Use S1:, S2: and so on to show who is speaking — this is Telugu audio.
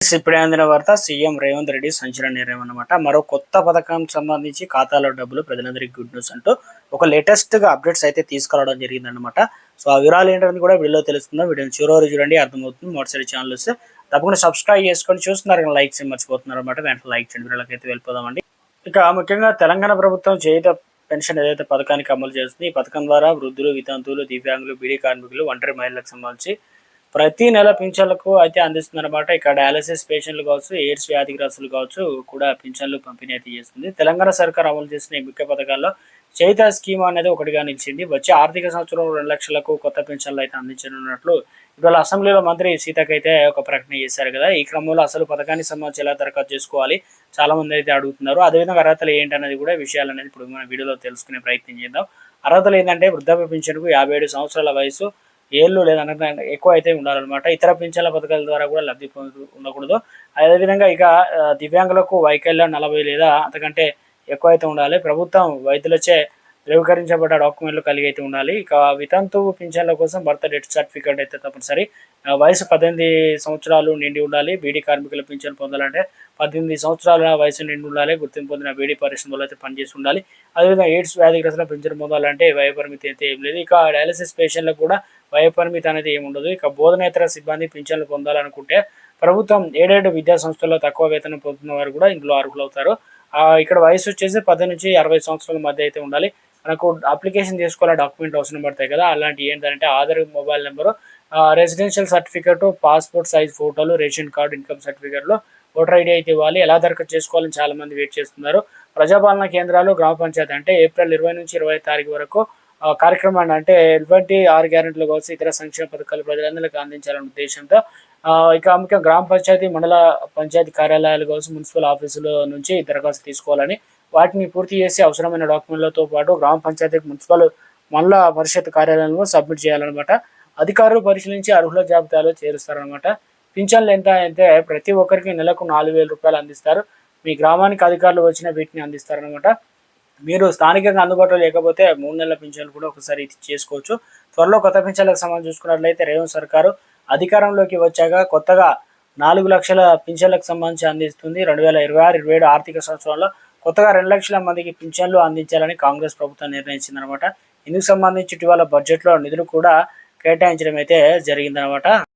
S1: ఇప్పుడే అందిన వార్త సీఎం రేవంత్ రెడ్డి సంచలన నిర్ణయం అన్నమాట. మరో కొత్త పథకం సంబంధించి ఖాతాలో డబ్బులు ప్రజలందరికీ గుడ్ న్యూస్ అంటూ ఒక లేటెస్ట్ గా అప్డేట్స్ అయితే తీసుకురావడం జరిగిందన్నమాట. సో ఆ వివరాలు ఏంటని కూడా వీడియోలో తెలుసుకుందాం. వీడియోని చివరి చూడండి, అర్థమవుతుంది. మొదటిసారి ఛానల్ వస్తే తప్పకుండా సబ్స్క్రైబ్ చేసుకొని చూస్తున్నారు, లైక్ చేయడం మర్చిపోతున్నారు అనమాట. వెంటనే లైక్ చేయండి. వీళ్ళకి అయితే వెళ్ళిపోదామండి. ఇక ముఖ్యంగా తెలంగాణ ప్రభుత్వం చేయుత పెన్షన్ ఏదైతే పథకానికి అమలు చేస్తుంది, ఈ పథకం ద్వారా వృద్ధులు, వితంతువులు, దివ్యాంగులు, బీడీ కార్మికులు, ఒంటరి మహిళలకు సంబంధించి ప్రతి నెల పింఛన్లకు అయితే అందిస్తుంది అనమాట. ఇక్కడ డయాలసిస్ పేషెంట్లు కావచ్చు, ఎయిడ్స్ వ్యాధిగ్రస్తులు కావచ్చు కూడా పింఛన్లు పంపిణీ అయితే చేస్తుంది. తెలంగాణ సర్కార్ అమలు చేసిన ఈ ముఖ్య పథకాల్లో చైత స్కీమ్ అనేది ఒకటిగా నిలిచింది. వచ్చే ఆర్థిక సంవత్సరం 2 లక్షలకు కొత్త పింఛన్లు అయితే అందించనున్నట్లు ఇవాళ అసెంబ్లీలో మంత్రి సీతక్ అయితే ఒక ప్రకటన చేశారు కదా. ఈ క్రమంలో అసలు పథకానికి సంబంధించి ఎలా దరఖాస్తు చేసుకోవాలి చాలా మంది అయితే అడుగుతున్నారు. అదేవిధంగా అర్హతలు ఏంటనేది కూడా విషయాలు అనేది ఇప్పుడు మన వీడియోలో తెలుసుకునే ప్రయత్నం చేద్దాం. అర్హతలు ఏంటంటే వృద్ధాప్య పింఛన్కు 57 సంవత్సరాల వయసు ఏళ్ళు లేదా ఎక్కువ అయితే ఉండాలన్నమాట. ఇతర పింఛన్ల పథకాల ద్వారా కూడా లబ్ధి ఉండకూడదు. అదేవిధంగా ఇక దివ్యాంగులకు వైకల్యం 40 లేదా అంతకంటే ఎక్కువ అయితే ఉండాలి. ప్రభుత్వం వైద్యులచే ధృవీకరించబడ్డ డాక్యుమెంట్లు కలిగి అయితే ఉండాలి. ఇక వితంతువు పింఛన్ల కోసం బర్త్ డెత్ సర్టిఫికేట్ అయితే తప్పనిసరి. వయసు 18 సంవత్సరాలు నిండి ఉండాలి. బీడీ కార్మికుల పింఛన్ పొందాలంటే 18 సంవత్సరాల వయసు నిండి ఉండాలి. గుర్తింపు పొందిన బీడీ పరిశ్రమలో అయితే పనిచేసి ఉండాలి. అదేవిధంగా ఎయిడ్స్ వ్యాధిగ్రస్తుల పింఛన్ పొందాలంటే వయోపరిమితి అయితే ఏం లేదు. ఇక డయాలసిస్ పేషెంట్లకు కూడా వయోపరిమితి అనేది ఏముండదు. ఇక బోధనేతర సిబ్బంది పింఛన్లు పొందాలనుకుంటే ప్రభుత్వం ఏడేడు విద్యా సంస్థల్లో తక్కువ వేతనం పొందుతున్న వారు కూడా ఇందులో అర్హులవుతారు. ఇక్కడ వయసు వచ్చేసి 10 నుంచి 60 సంవత్సరాల మధ్య అయితే ఉండాలి. మనకు అప్లికేషన్ చేసుకోవాలి, డాక్యుమెంట్ అవసరం పడతాయి కదా. అలాంటి ఏంటంటే Aadhaar, mobile number, residential certificate, passport size ఫోటోలు, రేషన్ కార్డు, ఇన్కమ్ సర్టిఫికేట్లు, ఓటర్ ఐడి అయితే ఇవ్వాలి. ఎలా దరఖాస్తు చేసుకోవాలని చాలా మంది వెయిట్ చేస్తున్నారు. ప్రజాపాలన కేంద్రాలు, గ్రామ పంచాయతీ అంటే ఏప్రిల్ 20 నుంచి 20 తారీఖు వరకు కార్యక్రమాన్ని అంటే 6 గ్యారెంటీలు కావచ్చు, ఇతర సంక్షేమ పథకాలు ప్రజలందరికీ అందించాలనే ఉద్దేశంతో ఇక ముఖ్యంగా గ్రామ పంచాయతీ, మండల పంచాయతీ కార్యాలయాలు కావచ్చు, మున్సిపల్ ఆఫీసుల నుంచి దరఖాస్తు తీసుకోవాలని, వాటిని పూర్తి చేసి అవసరమైన డాక్యుమెంట్లతో పాటు గ్రామ పంచాయతీ, మున్సిపల్, మండల పరిషత్ కార్యాలయంలో సబ్మిట్ చేయాలన్నమాట. అధికారులు పరిశీలించి అర్హుల జాబితాలో చేరుస్తారనమాట. పింఛన్లు ఎంత అంటే ప్రతి ఒక్కరికి నెలకు 4,000 రూపాయలు అందిస్తారు. మీ గ్రామానికి అధికారులు వచ్చిన వీటిని అందిస్తారనమాట. మీరు స్థానికంగా అందుబాటులో లేకపోతే 3 నెలల పింఛన్లు కూడా ఒకసారి చేసుకోవచ్చు. త్వరలో కొత్త పింఛన్లకు సంబంధించి చూసుకున్నట్లయితే రేవంత్ సర్కారు అధికారంలోకి వచ్చాక కొత్తగా 4 లక్షల పింఛన్లకు సంబంధించి అందిస్తుంది. 2026-27 ఆర్థిక సంవత్సరంలో కొత్తగా 2 లక్షల మందికి పింఛన్లు అందించాలని కాంగ్రెస్ ప్రభుత్వం నిర్ణయించిందనమాట. ఇందుకు సంబంధించి ఇటీవల బడ్జెట్లో నిధులు కూడా కేటాయించడం అయితే జరిగిందనమాట.